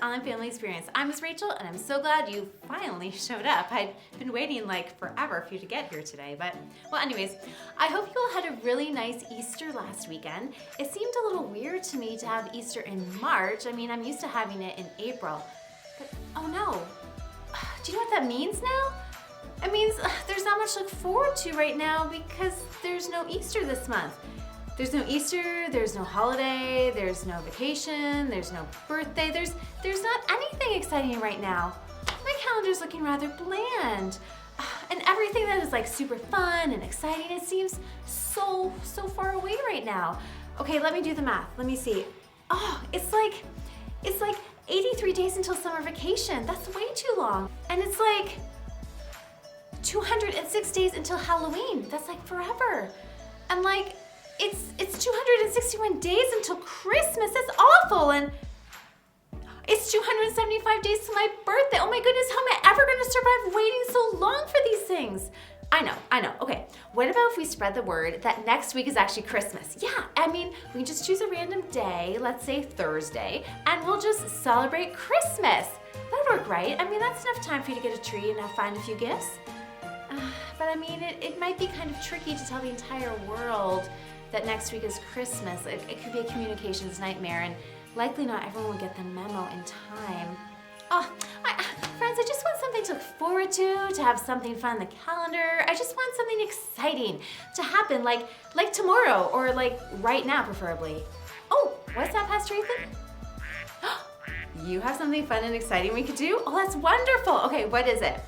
Online Family Experience. I'm Miss Rachel, and I'm so glad you finally showed up. I've been waiting like forever for you to get here today, but well, anyways, I hope you all had a really nice Easter last weekend. It seemed a little weird to me to have Easter in March. I mean, I'm used to having it in April, but oh no. Do you know what that means now? It means there's not much to look forward to right now because there's no Easter this month. There's no Easter, there's no holiday, there's no vacation, there's no birthday, there's not anything exciting right now. My calendar's looking rather bland. And everything that is like super fun and exciting, it seems so far away right now. Okay, let me do the math. Let me see. Oh, it's like 83 days until summer vacation. That's way too long. And it's like 206 days until Halloween. That's like forever. And like, it's 261 days until Christmas. That's awful. And it's 275 days to my birthday. Oh my goodness, how am I ever gonna survive waiting so long for these things? I know. Okay, what about if we spread the word that next week is actually Christmas? Yeah, I mean, we can just choose a random day, let's say Thursday, and we'll just celebrate Christmas. That'd work, right? I mean, that's enough time for you to get a tree and find a few gifts. But I mean, it might be kind of tricky to tell the entire world that next week is Christmas. It could be a communications nightmare, and likely not everyone will get the memo in time. Oh, friends, I just want something to look forward to have something fun on the calendar. I just want something exciting to happen, like tomorrow, or like right now, preferably. Oh, what's that, Pastor Ethan? You have something fun and exciting we could do? Oh, that's wonderful. Okay, what is it?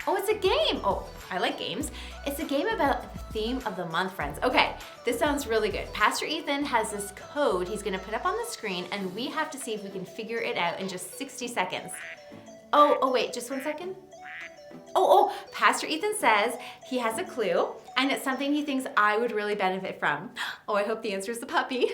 Oh, it's a game. Oh, I like games. It's a game about the theme of the month, friends. Okay, this sounds really good. Pastor Ethan has this code he's gonna put up on the screen, and we have to see if we can figure it out in just 60 seconds. Oh, wait, just 1 second. Oh, Pastor Ethan says he has a clue, and it's something he thinks I would really benefit from. Oh, I hope the answer is the puppy.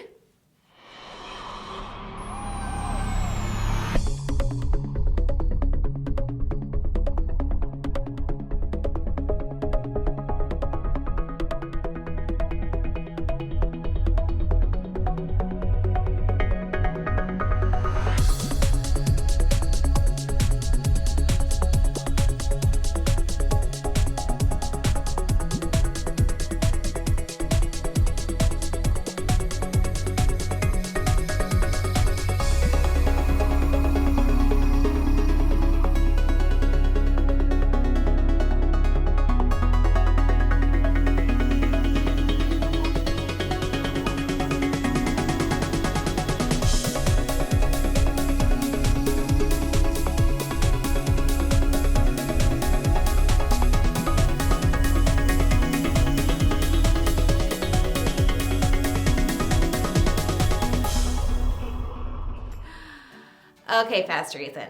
Okay, Pastor Ethan,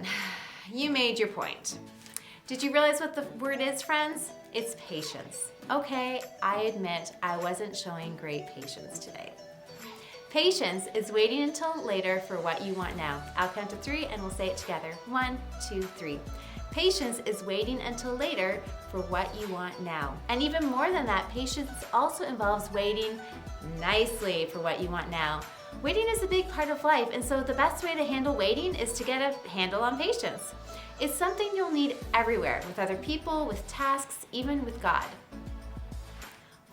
you made your point. Did you realize what the word is, friends? It's patience. Okay, I admit I wasn't showing great patience today. Patience is waiting until later for what you want now. I'll count to 3 and we'll say it together. 1, 2, 3. Patience is waiting until later for what you want now. And even more than that, patience also involves waiting nicely for what you want now. Waiting is a big part of life, and so the best way to handle waiting is to get a handle on patience. It's something you'll need everywhere, with other people, with tasks, even with God.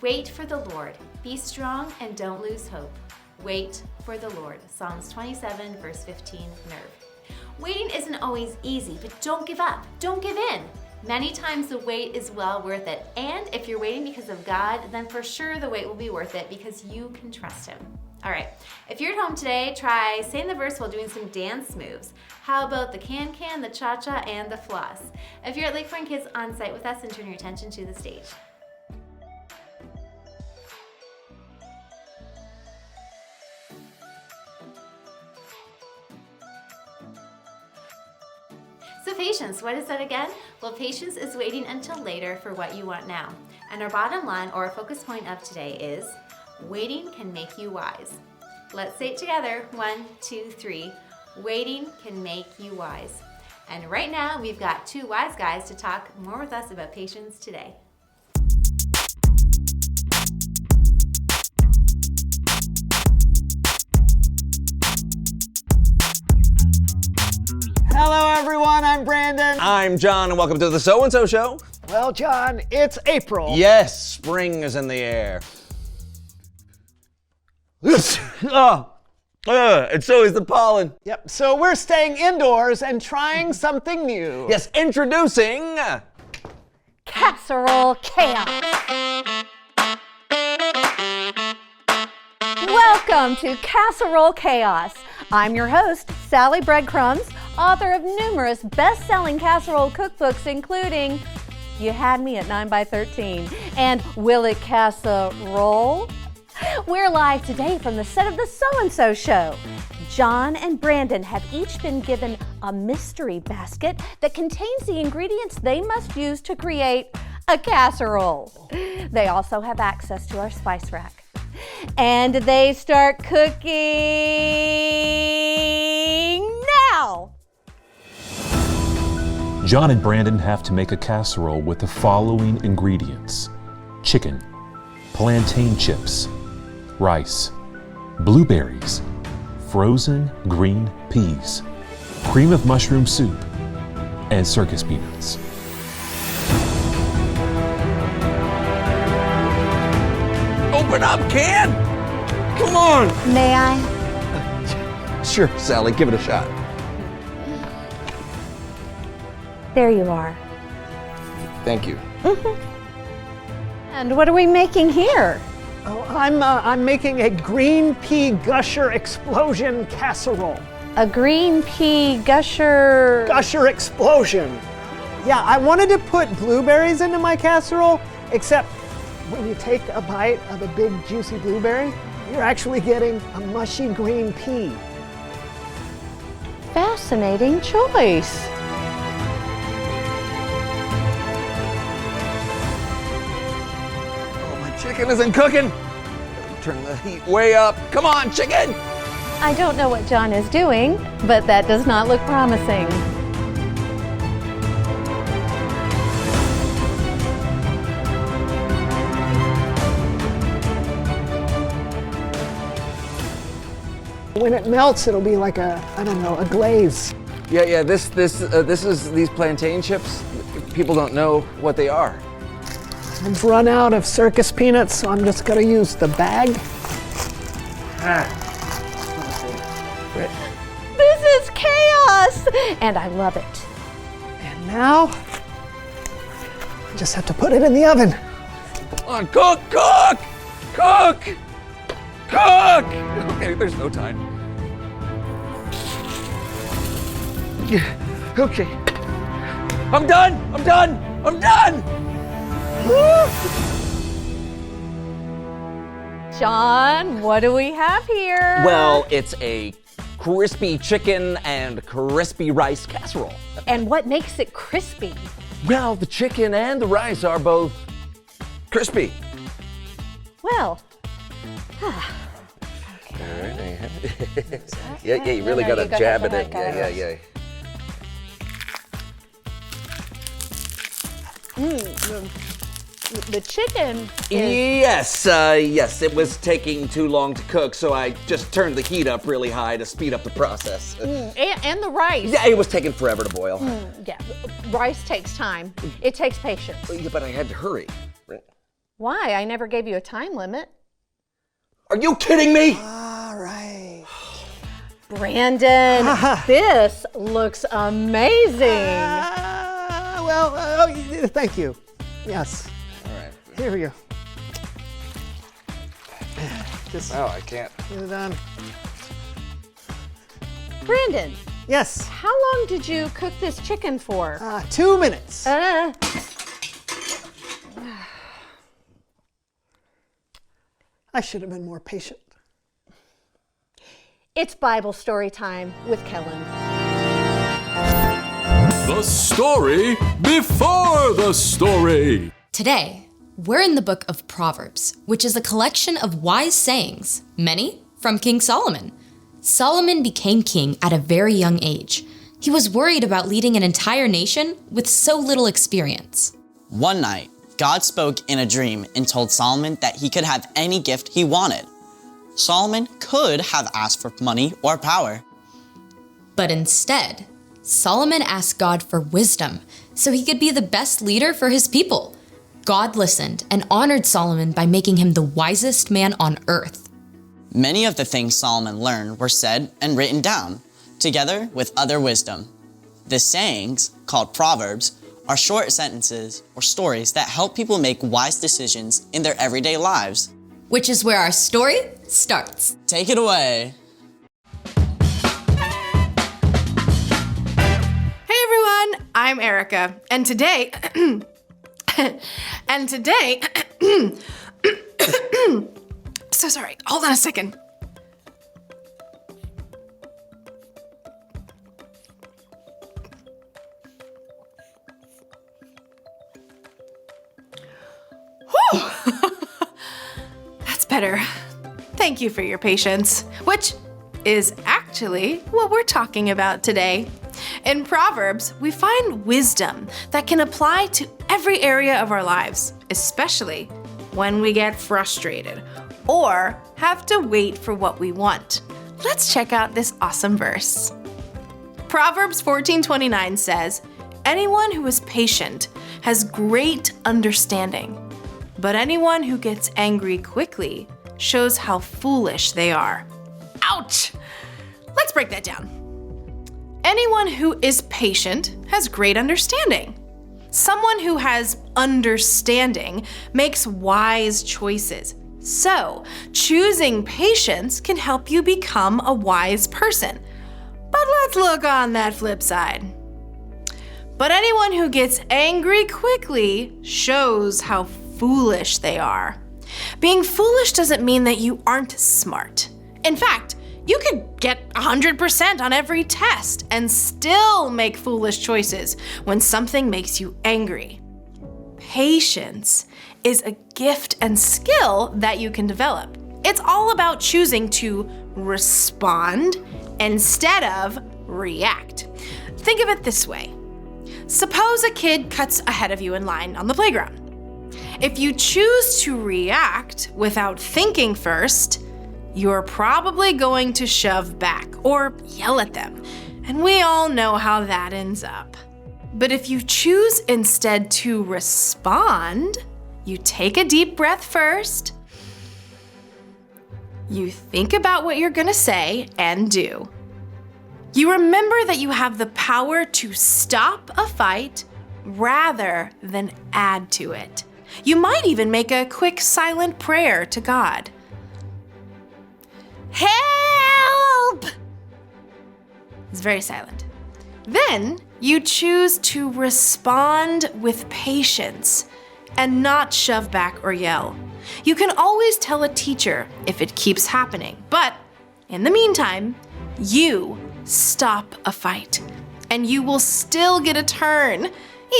Wait for the Lord. Be strong and don't lose hope. Wait for the Lord. Psalms 27, verse 15, Nerve. Waiting isn't always easy, but don't give up. Don't give in. Many times the wait is well worth it, and if you're waiting because of God, then for sure the wait will be worth it because you can trust Him. All right, if you're at home today, try saying the verse while doing some dance moves. How about the can-can, the cha-cha, and the floss? If you're at LakePoint Kids on site with us, then turn your attention to the stage. So patience, what is that again? Well, patience is waiting until later for what you want now. And our bottom line, or our focus point of today is, waiting can make you wise. Let's say it together. 1, 2, 3. Waiting can make you wise. And right now, we've got 2 wise guys to talk more with us about patience today. everyone, I'm Brandon. I'm John, and welcome to the So-and-So Show. Well, John, it's April. Yes, spring is in the air. And so is the pollen. Yep, so we're staying indoors and trying something new. Yes, introducing... Casserole Chaos. Welcome to Casserole Chaos. I'm your host, Sally Breadcrumbs, author of numerous best-selling casserole cookbooks, including You Had Me at 9 by 13 and Will It Casserole? We're live today from the set of the So-and-So Show. John and Brandon have each been given a mystery basket that contains the ingredients they must use to create a casserole. They also have access to our spice rack. And they start cooking now. John and Brandon have to make a casserole with the following ingredients: chicken, plantain chips, rice, blueberries, frozen green peas, cream of mushroom soup, and circus peanuts. Open up, can! Come on! May I? Sure, Sally, give it a shot. There you are. Thank you. And what are we making here? Oh, I'm making a green pea gusher explosion casserole. A green pea gusher. Gusher explosion. Yeah, I wanted to put blueberries into my casserole, except when you take a bite of a big juicy blueberry, you're actually getting a mushy green pea. Fascinating choice. Oh, my chicken isn't cooking. Turn the heat way up. Come on, chicken! I don't know what John is doing, but that does not look promising. When it melts, it'll be like a glaze. Yeah, this is these plantain chips. People don't know what they are. I've run out of circus peanuts, so I'm just gonna use the bag. This is chaos, and I love it. And now, I just have to put it in the oven. Come on, cook! Cook! Okay, there's no time. Yeah, okay. I'm done! John, what do we have here? Well, it's a crispy chicken and crispy rice casserole. And what makes it crispy? Well, the chicken and the rice are both crispy. Well, Yeah, you really gotta jab it in. Yeah. The chicken is... Yes, it was taking too long to cook, so I just turned the heat up really high to speed up the process. And the rice. Yeah, it was taking forever to boil. Yeah, rice takes time. It takes patience. Yeah, but I had to hurry. Why? I never gave you a time limit. Are you kidding me? All right. Brandon, this looks amazing. Thank you. Yes. All right. Here we go. Just Oh, I can't. get it on. Brandon, Yes. how long did you cook this chicken for? 2 minutes. I should have been more patient. It's Bible story time with Kellen. The story before the story. Today, we're in the book of Proverbs, which is a collection of wise sayings, many from King Solomon. Solomon became king at a very young age. He was worried about leading an entire nation with so little experience. One night, God spoke in a dream and told Solomon that he could have any gift he wanted. Solomon could have asked for money or power. But instead, Solomon asked God for wisdom so he could be the best leader for his people. God listened and honored Solomon by making him the wisest man on earth. Many of the things Solomon learned were said and written down, together with other wisdom. The sayings, called Proverbs, are short sentences or stories that help people make wise decisions in their everyday lives. Which is where our story starts. Take it away. Hey everyone, I'm Erica, and today, so sorry, hold on a second. Whew. That's better. Thank you for your patience, which is actually what we're talking about today. In Proverbs, we find wisdom that can apply to every area of our lives, especially when we get frustrated or have to wait for what we want. Let's check out this awesome verse. Proverbs 14:29 says, "Anyone who is patient has great understanding, but anyone who gets angry quickly shows how foolish they are." Ouch! Let's break that down. Anyone who is patient has great understanding. Someone who has understanding makes wise choices. So, choosing patience can help you become a wise person. But let's look on that flip side. But anyone who gets angry quickly shows how foolish they are. Being foolish doesn't mean that you aren't smart. In fact, you could get 100% on every test and still make foolish choices when something makes you angry. Patience is a gift and skill that you can develop. It's all about choosing to respond instead of react. Think of it this way. Suppose a kid cuts ahead of you in line on the playground. If you choose to react without thinking first, you're probably going to shove back or yell at them, and we all know how that ends up. But if you choose instead to respond, you take a deep breath first, you think about what you're gonna say and do. You remember that you have the power to stop a fight rather than add to it. You might even make a quick silent prayer to God. Help! It's very silent. Then you choose to respond with patience and not shove back or yell. You can always tell a teacher if it keeps happening, but in the meantime, you stop a fight and you will still get a turn,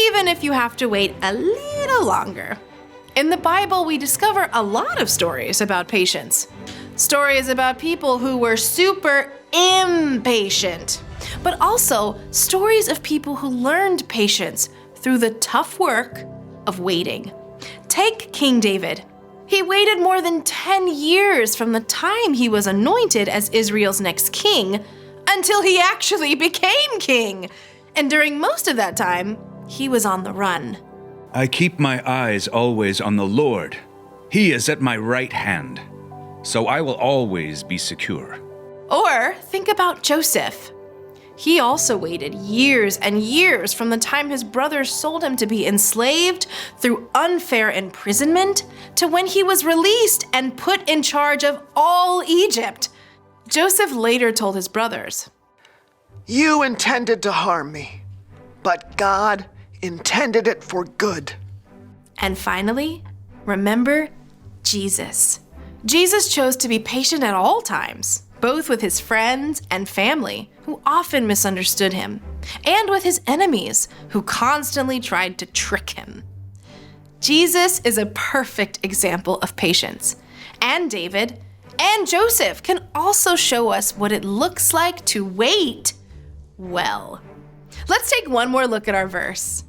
even if you have to wait a little longer. In the Bible, we discover a lot of stories about patience. Stories about people who were super impatient, but also stories of people who learned patience through the tough work of waiting. Take King David. He waited more than 10 years from the time he was anointed as Israel's next king until he actually became king. And during most of that time, he was on the run. I keep my eyes always on the Lord. He is at my right hand, so I will always be secure. Or think about Joseph. He also waited years and years from the time his brothers sold him to be enslaved through unfair imprisonment to when he was released and put in charge of all Egypt. Joseph later told his brothers, You intended to harm me, but God intended it for good. And finally, remember Jesus. Jesus chose to be patient at all times, both with his friends and family, who often misunderstood him, and with his enemies, who constantly tried to trick him. Jesus is a perfect example of patience, and David and Joseph can also show us what it looks like to wait well. Let's take one more look at our verse.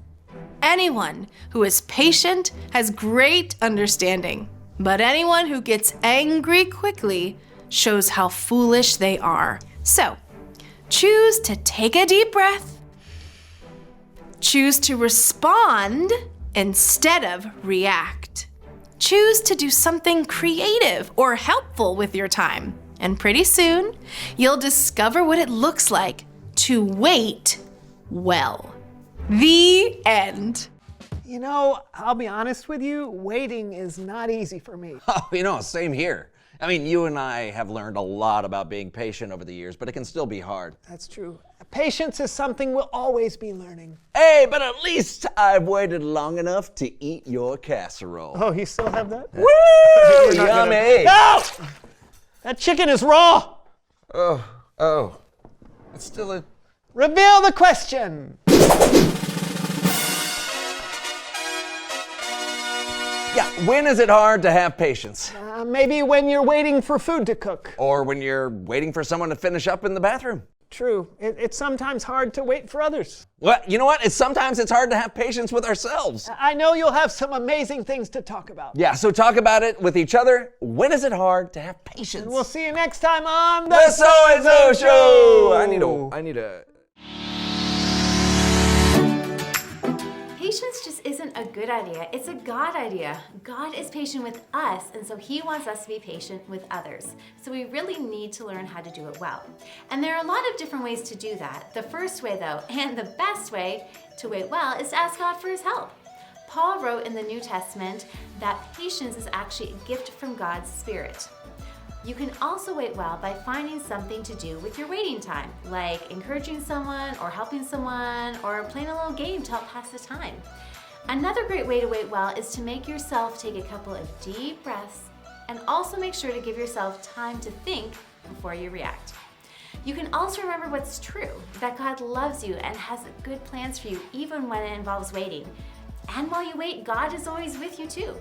Anyone who is patient has great understanding, but anyone who gets angry quickly shows how foolish they are. So, choose to take a deep breath, Choose to respond instead of react. Choose to do something creative or helpful with your time. And pretty soon, you'll discover what it looks like to wait well. The end. You know, I'll be honest with you, waiting is not easy for me. Oh, same here. I mean, you and I have learned a lot about being patient over the years, but it can still be hard. That's true. Patience is something we'll always be learning. Hey, but at least I've waited long enough to eat your casserole. Oh, you still have that? Woo! Yummy! No! That chicken is raw! Oh. It's still a... Reveal the question! Yeah, when is it hard to have patience? Maybe when you're waiting for food to cook. Or when you're waiting for someone to finish up in the bathroom. True. It's sometimes hard to wait for others. Well, you know what? Sometimes it's hard to have patience with ourselves. I know you'll have some amazing things to talk about. Yeah, so talk about it with each other. When is it hard to have patience? And we'll see you next time on The So-and-So Show! I need a... Patience just isn't a good idea. It's a God idea. God is patient with us, and so he wants us to be patient with others. So we really need to learn how to do it well. And there are a lot of different ways to do that. The first way, though, and the best way to wait well, is to ask God for his help. Paul wrote in the New Testament that patience is actually a gift from God's Spirit. You can also wait well by finding something to do with your waiting time, like encouraging someone or helping someone or playing a little game to help pass the time. Another great way to wait well is to make yourself take a couple of deep breaths and also make sure to give yourself time to think before you react. You can also remember what's true, that God loves you and has good plans for you even when it involves waiting. And while you wait, God is always with you too.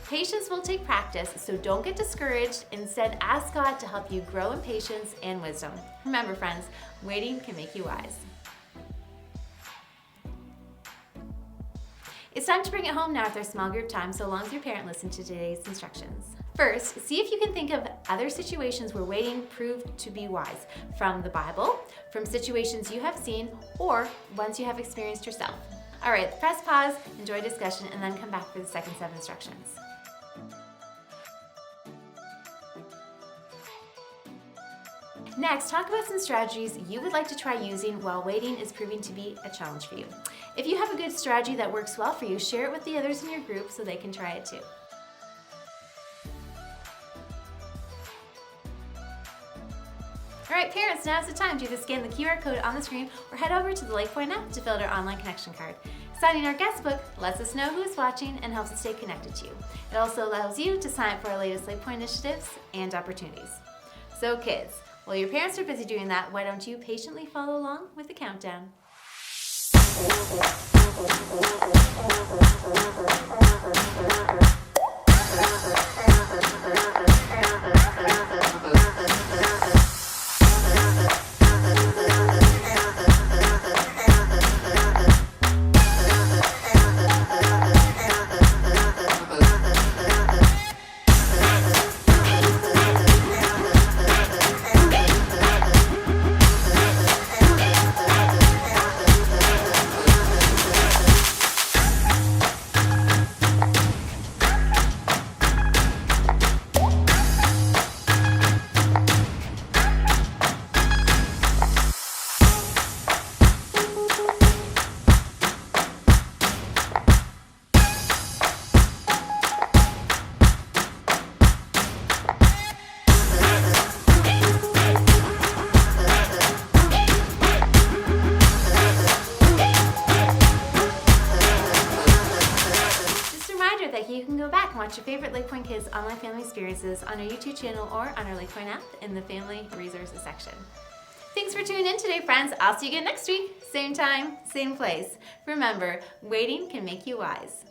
Patience will take practice, so don't get discouraged. Instead, ask God to help you grow in patience and wisdom. Remember, friends, waiting can make you wise. It's time to bring it home now with our small group time, so long as your parent listened to today's instructions. First, see if you can think of other situations where waiting proved to be wise, from the Bible, from situations you have seen, or ones you have experienced yourself. All right, press pause, enjoy discussion, and then come back for the second set of instructions. Next, talk about some strategies you would like to try using while waiting is proving to be a challenge for you. If you have a good strategy that works well for you, share it with the others in your group so they can try it too. All right, parents, now's the time to either scan the QR code on the screen or head over to the LakePoint app to fill out our online connection card. Signing our guest book lets us know who is watching and helps us stay connected to you. It also allows you to sign up for our latest LakePoint initiatives and opportunities. So kids, while your parents are busy doing that, why don't you patiently follow along with the countdown? You can go back and watch your favorite LakePoint Kids online family experiences on our YouTube channel or on our LakePoint app in the Family Resources section. Thanks for tuning in today, friends. I'll see you again next week. Same time, same place. Remember, waiting can make you wise.